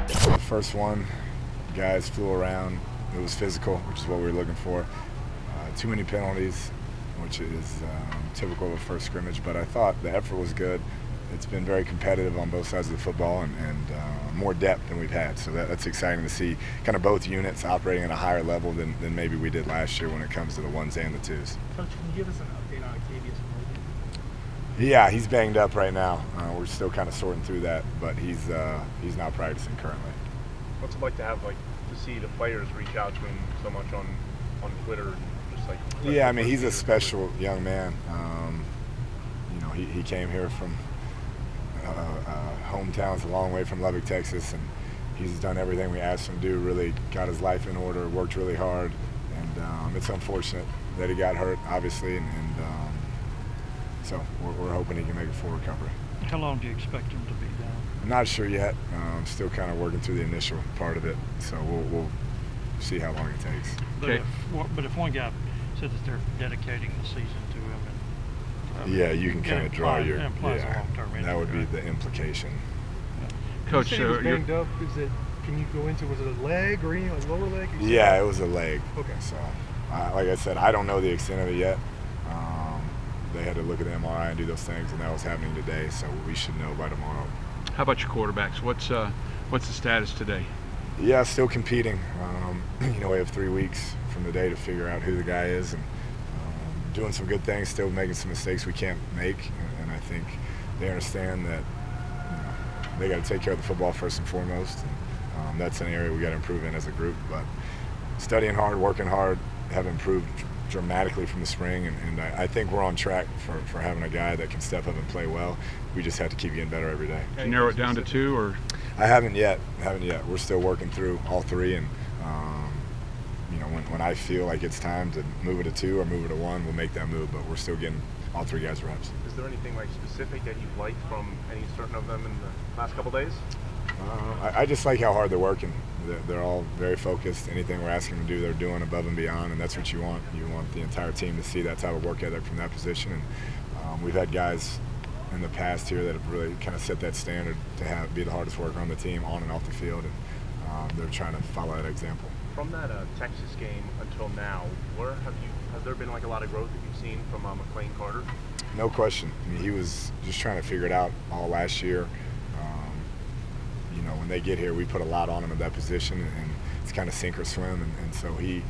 The first one, guys flew around. It was physical, which is what we were looking for. Too many penalties, which is typical of a first scrimmage, but I thought the effort was good. It's been very competitive on both sides of the football and more depth than we've had. So that's exciting to see kind of both units operating at a higher level than maybe we did last year when it comes to the ones and the twos. Coach, can you give us an update on Octavius Morgan? Yeah, he's banged up right now. We're still kind of sorting through that, but he's not practicing currently. What's it like to have to see the players reach out to him so much on Twitter and just like? Yeah, I mean he's a special young man. You know, he came here from hometowns a long way from Lubbock, Texas, and he's done everything we asked him to do. Really got his life in order, worked really hard, and it's unfortunate that he got hurt, obviously, and so we're hoping he can make a full recovery. How long do you expect him to be down? I'm not sure yet. Still kind of working through the initial part of it, so we'll see how long it takes. But if one guy said that they're dedicating the season to him, and yeah, you can kind of draw your that would be the implication. Yeah. Coach, you said he was banged up. Can you go into, was it a leg or any lower leg? Yeah, it was a leg. Okay. So, like I said, I don't know the extent of it yet. They had to look at the MRI and do those things, and that was happening today. So we should know by tomorrow. How about your quarterbacks? What's the status today? Yeah, still competing. You know, we have 3 weeks from the day to figure out who the guy is, and doing some good things, still making some mistakes we can't make, and I think they understand that they got to take care of the football first and foremost, and that's an area we got to improve in as a group. But studying hard, working hard, have improved dramatically from the spring, and I think we're on track for having a guy that can step up and play well. We just have to keep getting better every day. Did you narrow it down to 2, or? I haven't yet. We're still working through all 3, and you know, when I feel like it's time to move it to 2 or move it to 1, we'll make that move. But we're still getting all 3 guys reps. Is there anything specific that you've liked from any certain of them in the last couple days? I just like how hard they're working. They're all very focused. Anything we're asking them to do, they're doing above and beyond, and that's what you want. You want the entire team to see that type of work ethic from that position. And we've had guys in the past here that have really kind of set that standard to be the hardest worker on the team, on and off the field, and they're trying to follow that example. From that Texas game until now, has there been a lot of growth that you've seen from McLean Carter? No question. I mean, he was just trying to figure it out all last year. You know, when they get here, we put a lot on him at that position, and it's kind of sink or swim. And so he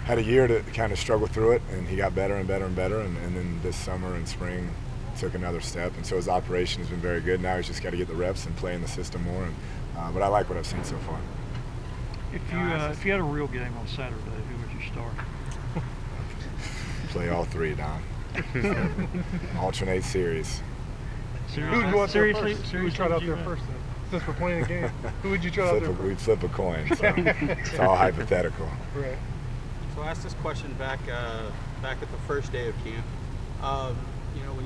had a year to kind of struggle through it, and he got better and better and better. And then this summer and spring took another step. And so his operation has been very good. Now he's just got to get the reps and play in the system more. But I like what I've seen so far. If you had a real game on Saturday, who would you start? Play all 3, Don. Alternate series. Who would you want there first? Who would you try out there first then? Since we're playing a game, who would you try out there first? We'd flip a coin, so it's all hypothetical. Right. So I asked this question back at the first day of camp. You know, when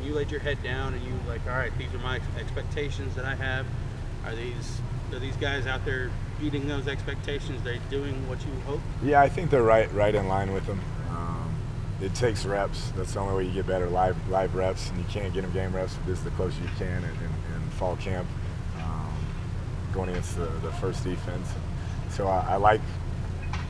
you laid your head down and you all right, these are my expectations that I have. Are these guys out there beating those expectations? They're doing what you hope? Yeah, I think they're right in line with them. It takes reps. That's the only way you get better, live reps, and you can't get them game reps. This is the closest you can in fall camp, going against the first defense. So I like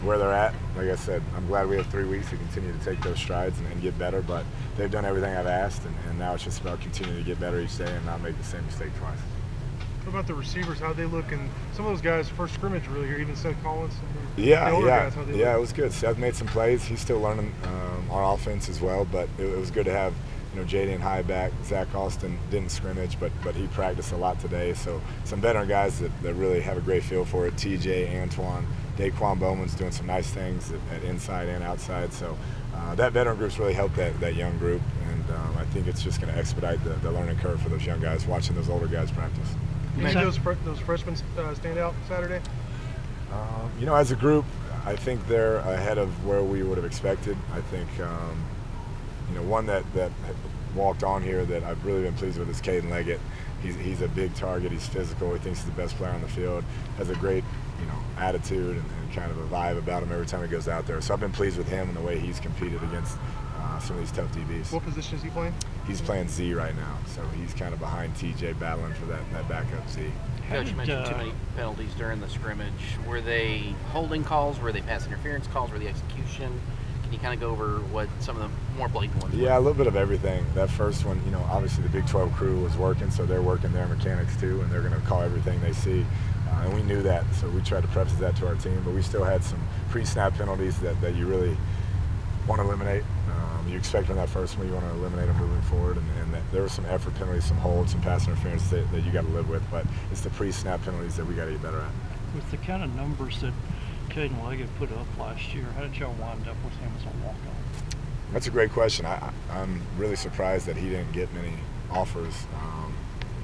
where they're at. Like I said, I'm glad we have 3 weeks to continue to take those strides and get better, but they've done everything I've asked, and now it's just about continuing to get better each day and not make the same mistake twice. What about the receivers? How'd they look? And some of those guys, first scrimmage really here, even Seth Collins. Yeah, guys, it was good. Seth made some plays. He's still learning our offense as well, but it was good to have Jaden High back. Zach Austin didn't scrimmage, but he practiced a lot today. So some veteran guys that really have a great feel for it. TJ, Antoine, Daquan Bowman's doing some nice things at inside and outside. So that veteran group's really helped that young group, and I think it's just going to expedite the learning curve for those young guys watching those older guys practice. Did those freshmen stand out Saturday? As a group, I think they're ahead of where we would have expected. I think, one that walked on here that I've really been pleased with is Caden Leggett. He's a big target. He's physical. He thinks he's the best player on the field. Has a great, attitude and kind of a vibe about him every time he goes out there. So I've been pleased with him and the way he's competed against some of these tough DBs. What position is he playing? He's playing Z right now, so he's kind of behind TJ battling for that backup Z. Coach, you mentioned too many penalties during the scrimmage. Were they holding calls? Were they pass interference calls? Were they execution? Can you kind of go over what some of the more blatant ones were? Yeah, a little bit of everything. That first one, you know, obviously the Big 12 crew was working, so they're working their mechanics too, and they're going to call everything they see. And we knew that, so we tried to preface that to our team, but we still had some pre-snap penalties that you really want to eliminate. You expect on that first one, you want to eliminate them moving forward, and there were some effort penalties, some holds, some pass interference that you got to live with, but it's the pre-snap penalties that we got to get better at. With the kind of numbers that Caden Leggett put up last year, how did y'all wind up with him as a walk-on? That's a great question. I'm really surprised that he didn't get many offers.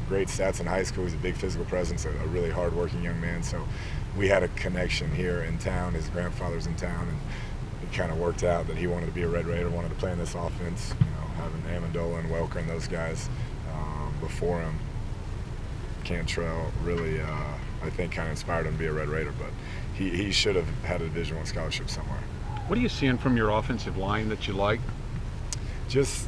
Great stats in high school. He's a big physical presence, a really hard-working young man. So we had a connection here in town. His grandfather's in town, and it kind of worked out that he wanted to be a Red Raider, wanted to play in this offense. You know, having Amendola and Welker and those guys before him, Cantrell really, I think, kind of inspired him to be a Red Raider. But he should have had a Division I scholarship somewhere. What are you seeing from your offensive line that you like? Just,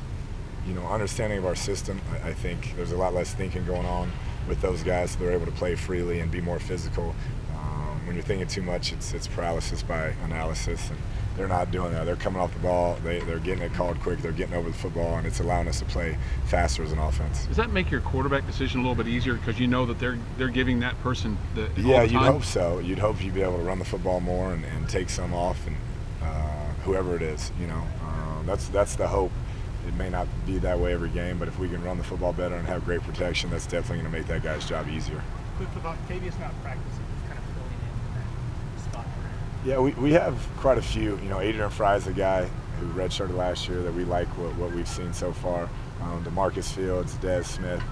you know, understanding of our system. I think there's a lot less thinking going on with those guys, so they're able to play freely and be more physical. When you're thinking too much, it's paralysis by analysis, and they're not doing that. They're coming off the ball, they're getting it called quick, they're getting over the football, and it's allowing us to play faster as an offense. Does that make your quarterback decision a little bit easier because you know that they're giving that person the all the time? Yeah, you'd hope so. You'd hope you'd be able to run the football more and take some off, and whoever it is, you know, that's the hope. It may not be that way every game, but if we can run the football better and have great protection, that's definitely going to make that guy's job easier. With Octavius not practicing, he's kind of filling in that spot for him. Yeah, we have quite a few. You know, Adrian Fry's a guy who redshirted last year that we like what we've seen so far. DeMarcus Fields, Des Smith.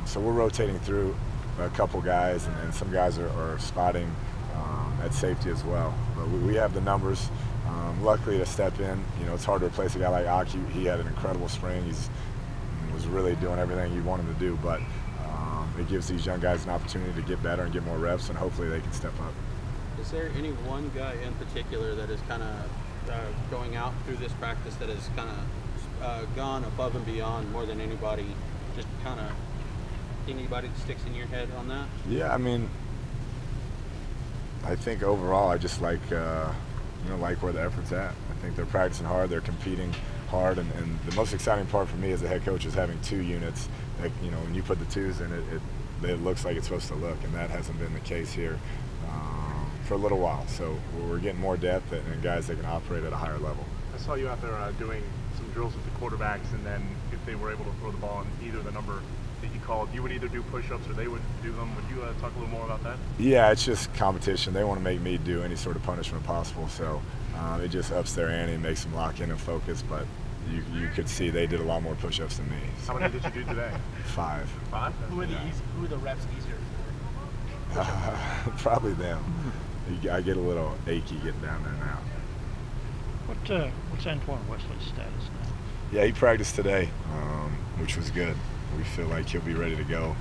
So we're rotating through a couple guys, and some guys are spotting at safety as well. But we have the numbers. Luckily to step in, you know, it's hard to replace a guy like Aki. He had an incredible spring. He was really doing everything you want him to do, but it gives these young guys an opportunity to get better and get more reps, and hopefully they can step up. Is there any one guy in particular that is kind of going out through this practice that has kind of gone above and beyond more than anybody? Just kind of anybody that sticks in your head on that? Yeah, I mean, I think overall I just like like where the effort's at. I think they're practicing hard, they're competing hard, and the most exciting part for me as a head coach is having two units that, you know, when you put the twos in, it looks like it's supposed to look, and that hasn't been the case here for a little while. So we're getting more depth and guys that can operate at a higher level. I saw you out there doing some drills with the quarterbacks, and then if they were able to throw the ball in either the number that you called, you would either do push-ups or they would do them. Would you talk a little more about that? Yeah, it's just competition. They want to make me do any sort of punishment possible, so it just ups their ante and makes them lock in and focus, but you could see they did a lot more push-ups than me. So. How many did you do today? 5. 5? Who are the reps easier for? Probably them. I get a little achy getting down there now. What's Antoine Wesley's status now? Yeah, he practiced today, which was good. We feel like he'll be ready to go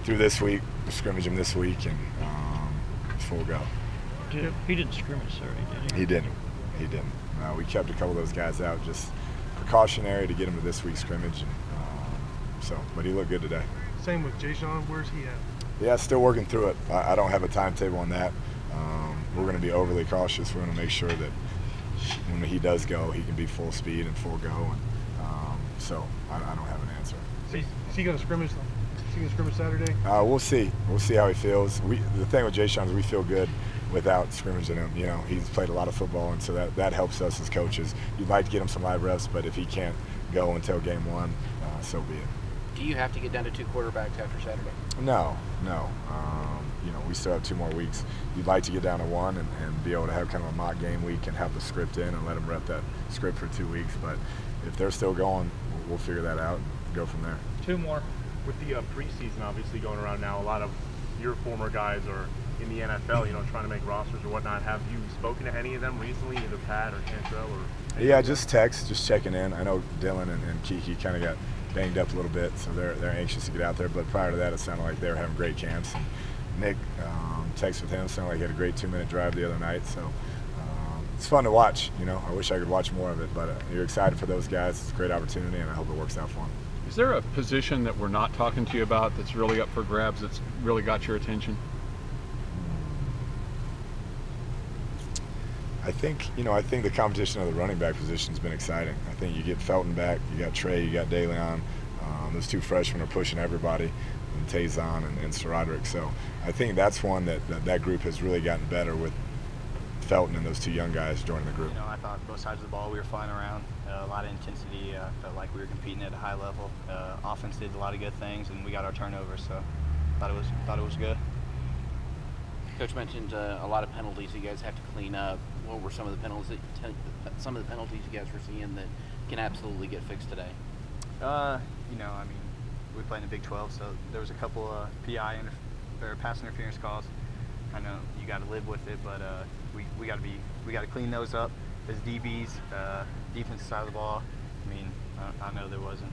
through this week. We'll scrimmage him this week and full go. He didn't scrimmage, sir, did he? He didn't. He didn't. We kept a couple of those guys out, just precautionary to get him to this week's scrimmage. And, but he looked good today. Same with Jason. Where's he at? Yeah, still working through it. I don't have a timetable on that. We're going to be overly cautious. We're going to make sure that when he does go, he can be full speed and full go. And, so I don't have an answer. Is he going to scrimmage? Is he going to scrimmage Saturday? We'll see. We'll see how he feels. The thing with Jay Sean is we feel good without scrimmaging him. You know, he's played a lot of football, and so that helps us as coaches. You'd like to get him some live reps, but if he can't go until game 1, so be it. Do you have to get down to 2 quarterbacks after Saturday? No. You know, we still have 2 more weeks. You'd like to get down to 1 and be able to have kind of a mock game week and have the script in and let them rep that script for 2 weeks. But if they're still going, we'll figure that out and go from there. 2 more. With the preseason obviously going around now, a lot of your former guys are in the NFL, you know, trying to make rosters or whatnot. Have you spoken to any of them recently, either Pat or Cantrell? Yeah, just checking in. I know Dylan and Kiki kind of got banged up a little bit, so they're anxious to get out there. But prior to that, it sounded like they were having great camps. And Nick texted with him, sounded like he had a great 2-minute drive the other night. So it's fun to watch. You know, I wish I could watch more of it, but you're excited for those guys. It's a great opportunity, and I hope it works out for them. Is there a position that we're not talking to you about that's really up for grabs, that's really got your attention? I think the competition of the running back position has been exciting. I think you get Felton back, you got Trey, you got DeLeon. Those two freshmen are pushing everybody, and Tazon and Sir Roderick. So I think that's one that group has really gotten better with Felton and those two young guys joining the group. You know, I thought both sides of the ball we were flying around, a lot of intensity. Felt like we were competing at a high level. Offense did a lot of good things, and we got our turnovers. So thought it was good. Coach mentioned a lot of penalties you guys have to clean up. What were some of the penalties you guys were seeing that can absolutely get fixed today? You know, I mean, we play in the Big 12, so there was a couple PI or pass interference calls. I know you got to live with it, but we got to clean those up as DBs, defensive side of the ball. I mean, I know there wasn't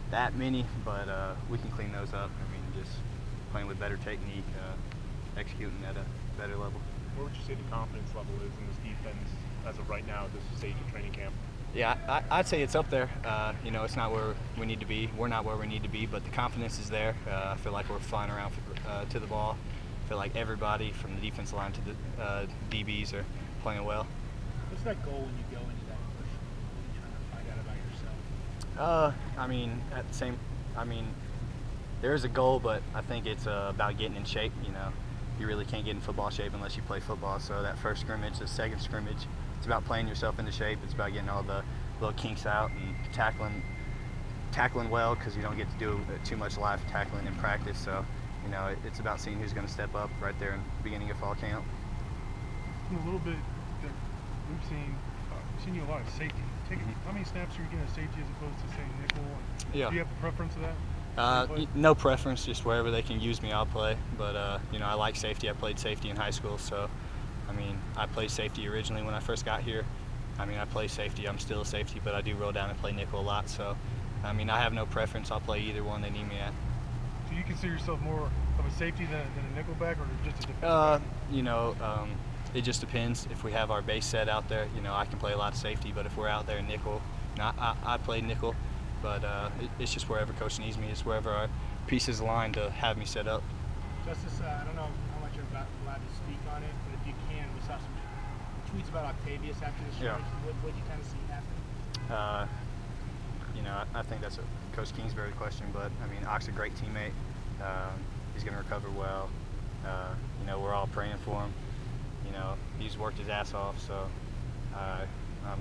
that many, but we can clean those up. I mean, just playing with better technique, executing at a better level. Where would you say the confidence level is in this defense as of right now at this stage of training camp? Yeah, I'd say it's up there. You know, it's not where we need to be. We're not where we need to be, but the confidence is there. I feel like we're flying around to the ball. I feel like everybody from the defensive line to the DBs are playing well. What's that goal when you go into that push? What are you trying to find out about yourself? I mean, there is a goal, but I think it's about getting in shape. You know, you really can't get in football shape unless you play football. So that first scrimmage, the second scrimmage, it's about playing yourself into shape. It's about getting all the little kinks out and tackling well, because you don't get to do too much live tackling in practice. So, you know, it's about seeing who's going to step up right there in the beginning of fall camp. A little bit that we've seen you a lot of safety. How many snaps are you getting at safety as opposed to, say, nickel? Yeah. Do you have a preference of that? No preference, just wherever they can use me, I'll play. But, you know, I like safety. I played safety in high school, so, I mean, I played safety originally when I first got here. I mean, I play safety. I'm still a safety, but I do roll down and play nickel a lot. So, I mean, I have no preference. I'll play either one they need me at. Do you consider yourself more of a safety than a nickel back, or just a defensive back? You know, it just depends. If we have our base set out there, you know, I can play a lot of safety. But if we're out there in nickel, I play nickel. But it's just wherever coach needs me. It's wherever our pieces align to have me set up. Justice, I don't know how much you're allowed to speak on it, but if you can, we saw some tweets about Octavius after the scrimmage. Yeah. What did you kind of see happen? You know, I think that's a Coach Kingsbury question, but I mean, Ock's a great teammate. He's going to recover well. You know, we're all praying for him. You know, he's worked his ass off, so I'm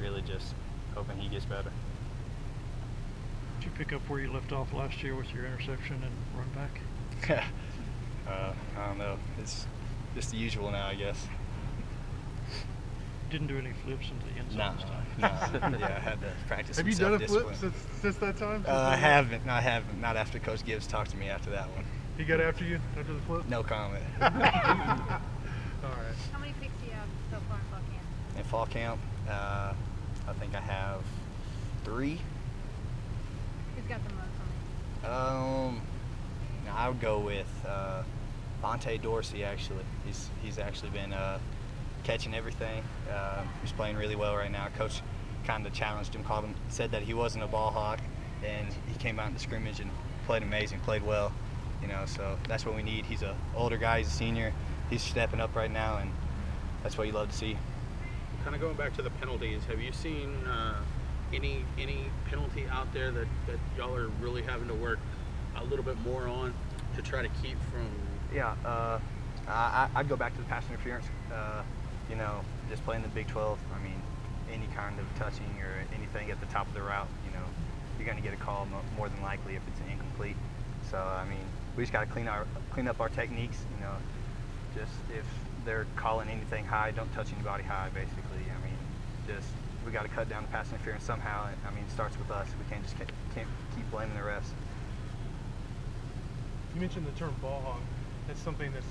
really just hoping he gets better. Did you pick up where you left off last year with your interception and run back? I don't know. It's just the usual now, I guess. Didn't do any flips into the end zone stuff? No. Yeah, I had to practice Have some you done a flip self-discipline. since that time? I haven't. No, I haven't. Not after Coach Gibbs talked to me after that one. He got after you after the flip? No comment. All right. How many picks do you have so far in fall camp? In fall camp, I think I have 3. Who's got the most on it? I would go with Vontae Dorsey. Actually, he's actually been catching everything. He's playing really well right now. Coach kind of challenged him, said that he wasn't a ball hawk, and he came out in the scrimmage and played amazing, played well. You know, so that's what we need. He's an older guy. He's a senior. He's stepping up right now, and that's what you love to see. Kind of going back to the penalties, have you seen any penalty out there that y'all are really having to work a little bit more on to try to keep from? Yeah, I'd go back to the pass interference. You know, just playing the Big 12, I mean, any kind of touching or anything at the top of the route, you know, you're going to get a call more than likely if it's incomplete. So, I mean, we just got to clean up our techniques, you know, just if they're calling anything high, don't touch anybody high, basically. I mean, just we got to cut down the pass interference somehow. I mean, it starts with us. We can't keep blaming the refs. You mentioned the term ball hog. That's something that's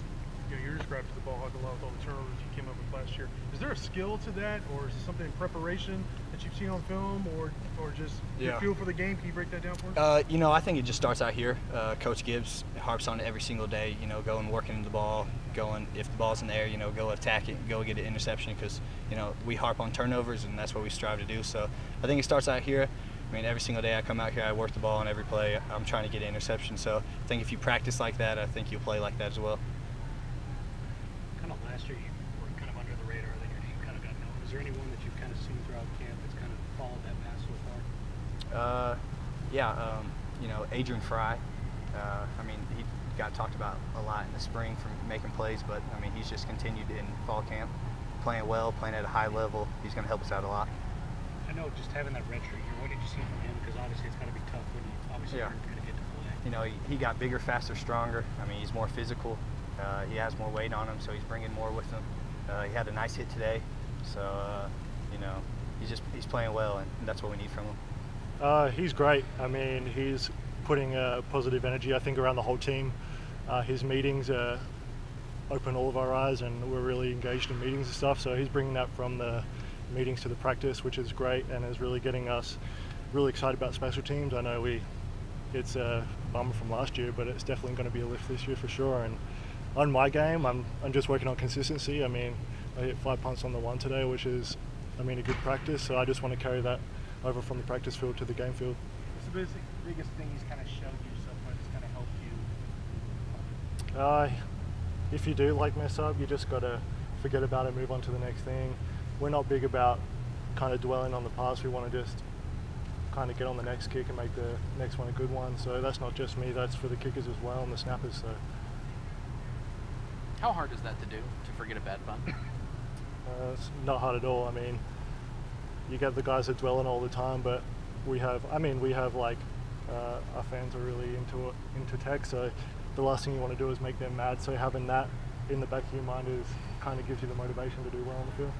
you're just grabbing the ball hawk a lot with all the turnovers you came up with last year. Is there a skill to that, or is it something in preparation that you've seen on film, or just your feel for the game? Can you break that down for us? You know, I think it just starts out here. Coach Gibbs harps on it every single day. You know, going working the ball, going if the ball's in the air, you know, go attack it, go get an interception, because you know we harp on turnovers and that's what we strive to do. So I think it starts out here. I mean, every single day I come out here, I work the ball on every play. I'm trying to get an interception. So I think if you practice like that, I think you'll play like that as well. Kind of last year, you were kind of under the radar, then your name kind of got known. Is there anyone that you've kind of seen throughout camp that's kind of followed that path so far? You know, Adrian Fry. I mean, he got talked about a lot in the spring from making plays, but I mean, he's just continued in fall camp, playing well, playing at a high level. He's going to help us out a lot. I know just having that redshirt year, what did you see from him? Because obviously it's got to be tough when you obviously aren't going to get to play. You know, he got bigger, faster, stronger. I mean, he's more physical. He has more weight on him, so he's bringing more with him. He had a nice hit today, so you know, he's playing well, and that's what we need from him. He's great. I mean, he's putting a positive energy, I think, around the whole team. His meetings open all of our eyes, and we're really engaged in meetings and stuff. So he's bringing that from the meetings to the practice, which is great, and is really getting us really excited about special teams. I know it's a bummer from last year, but it's definitely going to be a lift this year for sure. And on my game, I'm just working on consistency. I mean, I hit 5 punts on the one today, which is, I mean, a good practice. So I just want to carry that over from the practice field to the game field. What's the biggest thing he's kind of showed you so far that's kind of helped you? If you do mess up, you just got to forget about it, move on to the next thing. We're not big about kind of dwelling on the past. We want to just kind of get on the next kick and make the next one a good one. So that's not just me, that's for the kickers as well and the snappers. So how hard is that to do, to forget a bad punt? It's not hard at all. I mean, you get the guys that dwell on all the time, but we have like our fans are really into tech, so the last thing you want to do is make them mad. So having that in the back of your mind is kind of gives you the motivation to do well on the field.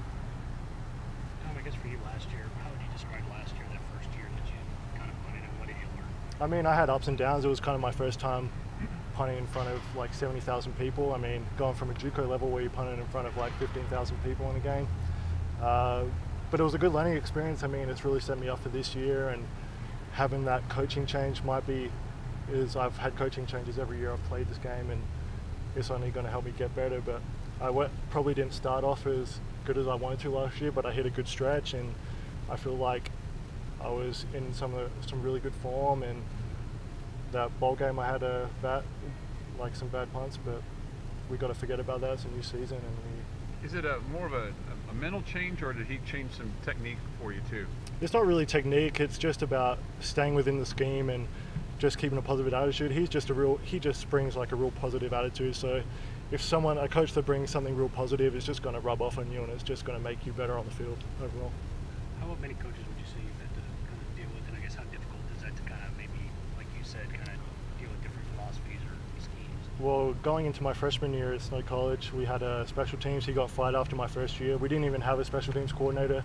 I guess for you last year, how would you describe last year, that first year that you kind of punted, and what did you learn? I mean, I had ups and downs. It was kind of my first time punting in front of like 70,000 people. I mean, going from a JUCO level where you punted in front of like 15,000 people in a game. But it was a good learning experience. I mean, it's really set me up for this year, and having that coaching change I've had coaching changes every year I've played this game, and it's only going to help me get better. But I probably didn't start off as good as I wanted to last year, but I hit a good stretch, and I feel like I was in some really good form. And that bowl game I had some bad punts, but we got to forget about that. It's a new season, and Is it more of a mental change, or did he change some technique for you too? It's not really technique. It's just about staying within the scheme and just keeping a positive attitude. He just brings like a real positive attitude. So if a coach that brings something real positive is just going to rub off on you, and it's just going to make you better on the field overall. How many coaches would you say you've had to kind of deal with, and I guess how difficult is that to kind of maybe, like you said, kind of deal with different philosophies or schemes? Well, going into my freshman year at Snow College, we had a special teams. He got fired after my first year. We didn't even have a special teams coordinator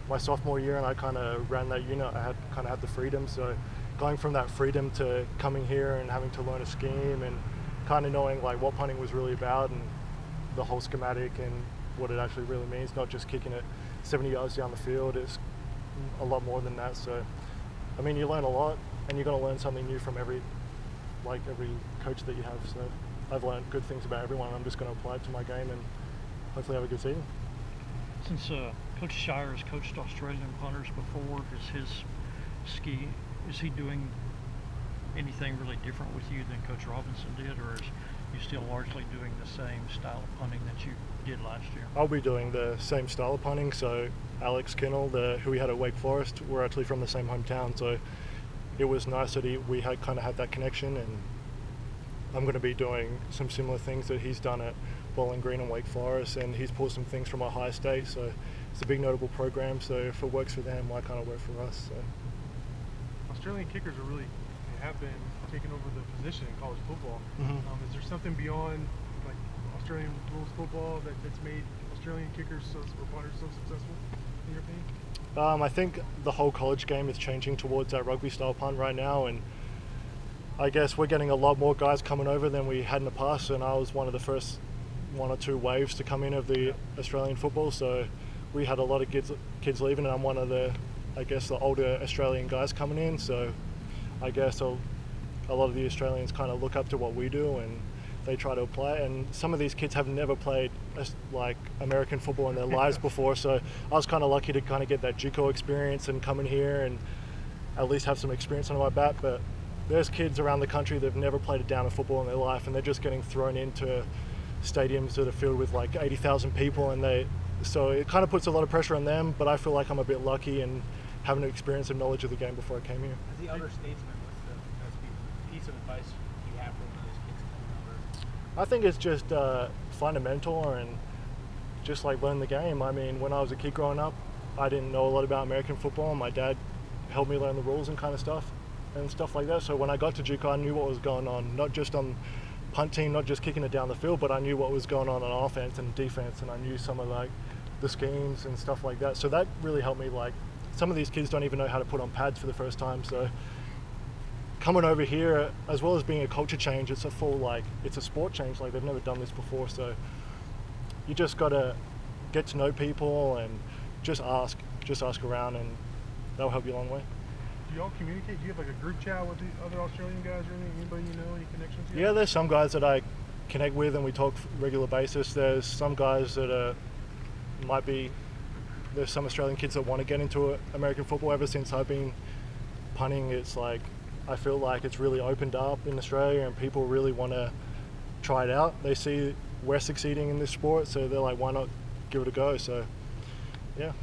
my sophomore year, and I kind of ran that unit. I had the freedom. So going from that freedom to coming here and having to learn a scheme and kind of knowing like what punting was really about and the whole schematic and what it actually really means, not just kicking it 70 yards down the field. It's a lot more than that. So, I mean, you learn a lot, and you're going to learn something new from every coach that you have. So I've learned good things about everyone, and I'm just going to apply it to my game and hopefully have a good season. Since Coach Shire has coached Australian punters before, is he doing anything really different with you than Coach Robinson did, or is you still largely doing the same style of punting that you did last year? I'll be doing the same style of punting. So Alex Kinnell, who we had at Wake Forest, we're actually from the same hometown, so it was nice that we had kind of had that connection, and I'm going to be doing some similar things that he's done at Bowling Green and Wake Forest, and he's pulled some things from Ohio State, so it's a big notable program, so if it works for them, why can't it work for us? So. Australian kickers have been taking over the position in college football. Mm-hmm. Is there something beyond like Australian rules football that's made Australian kickers or punters so successful, in your opinion? I think the whole college game is changing towards that rugby style punt right now, and I guess we're getting a lot more guys coming over than we had in the past, and I was one of 1 or 2 waves to come in of the Australian football, so we had a lot of kids leaving, and I'm one of the, I guess, the older Australian guys coming in, so I guess a lot of the Australians kind of look up to what we do and they try to apply it. And some of these kids have never played like American football in their lives before, so I was kind of lucky to kind of get that JUCO experience and come in here and at least have some experience under my bat. But there's kids around the country that have never played a down of football in their life, and they're just getting thrown into stadiums that are filled with like 80,000 people, and so it kind of puts a lot of pressure on them. But I feel like I'm a bit lucky and having experience and knowledge of the game before I came here. As the elder statesman, what's the best piece of advice you have for one of those kids coming over? I think it's just fundamental and just like learn the game. I mean, when I was a kid growing up, I didn't know a lot about American football, and my dad helped me learn the rules and kind of stuff like that. So when I got to JUCO, I knew what was going on, not just on punt team, not just kicking it down the field, but I knew what was going on offense and defense, and I knew some of like the schemes and stuff like that. So that really helped me. Like, some of these kids don't even know how to put on pads for the first time, so coming over here, as well as being a culture change, it's a full, like, it's a sport change. Like, they've never done this before, so you just got to get to know people and just ask around, and that'll help you a long way. Do y'all communicate? Do you have like a group chat with the other Australian guys or anybody you know, any connections? Yeah, there's some guys that I connect with and we talk regular basis. There's some guys that there's some Australian kids that want to get into American football. Ever since I've been punting, it's like, I feel like it's really opened up in Australia and people really want to try it out. They see we're succeeding in this sport, so they're like, why not give it a go? So, yeah. Is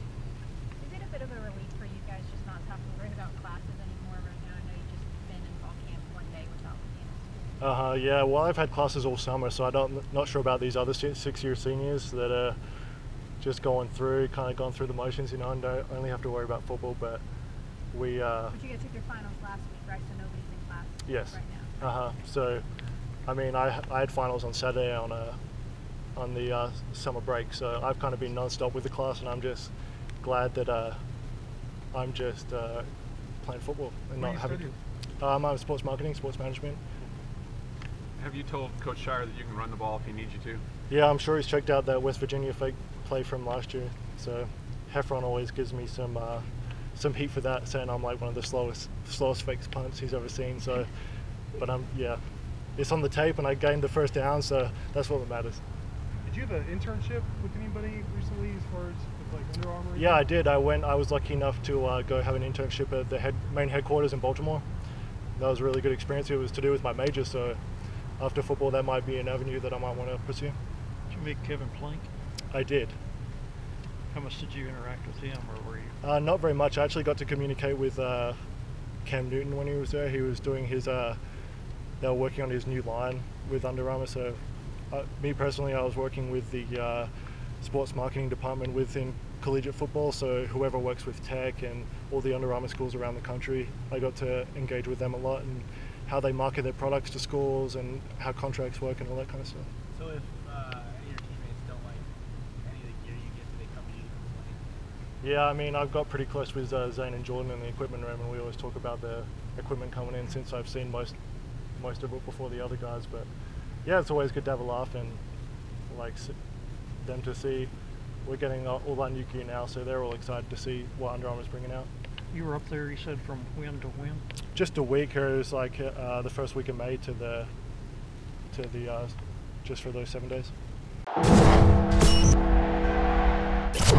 it a bit of a relief for you guys just not to have to worry about classes anymore right now? I know you've just been in fall camp one day without being in school. Yeah, well, I've had classes all summer, so not sure about these other 6-year seniors that are just going through the motions, you know, and don't only have to worry about football. But But you guys took your finals last week, right? So nobody's in class yes. right now. So, I mean, I had finals on Saturday on the summer break, so I've kind of been non-stop with the class, and I'm just glad that I'm just playing football and not having. I'm a sports marketing, sports management. Have you told Coach Shire that you can run the ball if he needs you to? Yeah, I'm sure he's checked out that West Virginia fake play from last year. So Heffron always gives me some heat for that, saying I'm like one of the slowest fake punts he's ever seen. So, but yeah, it's on the tape, and I gained the first down, so that's what matters. Did you have an internship with anybody recently, as far as with like Under Armour? Yeah, I did. I was lucky enough to go have an internship at the main headquarters in Baltimore. That was a really good experience. It was to do with my major, so after football, that might be an avenue that I might want to pursue. Did you meet Kevin Plank? I did. How much did you interact with him, or were you? Not very much. I actually got to communicate with Cam Newton when he was there. He was doing his, they were working on his new line with Under Armour. So me personally, I was working with the sports marketing department within collegiate football. So whoever works with tech and all the Under Armour schools around the country, I got to engage with them a lot, and how they market their products to schools and how contracts work and all that kind of stuff. So if your teammates don't like any of the gear you get, do they come to you and complain? Yeah, I mean, I've got pretty close with Zane and Jordan in the equipment room, and we always talk about the equipment coming in, since I've seen most of it before the other guys. But yeah, it's always good to have a laugh, and like them to see we're getting all our new gear now, so they're all excited to see what Under Armour's bringing out. You were up there, you said, from when to when? Just a week. It was like the first week of May to the just for those 7 days.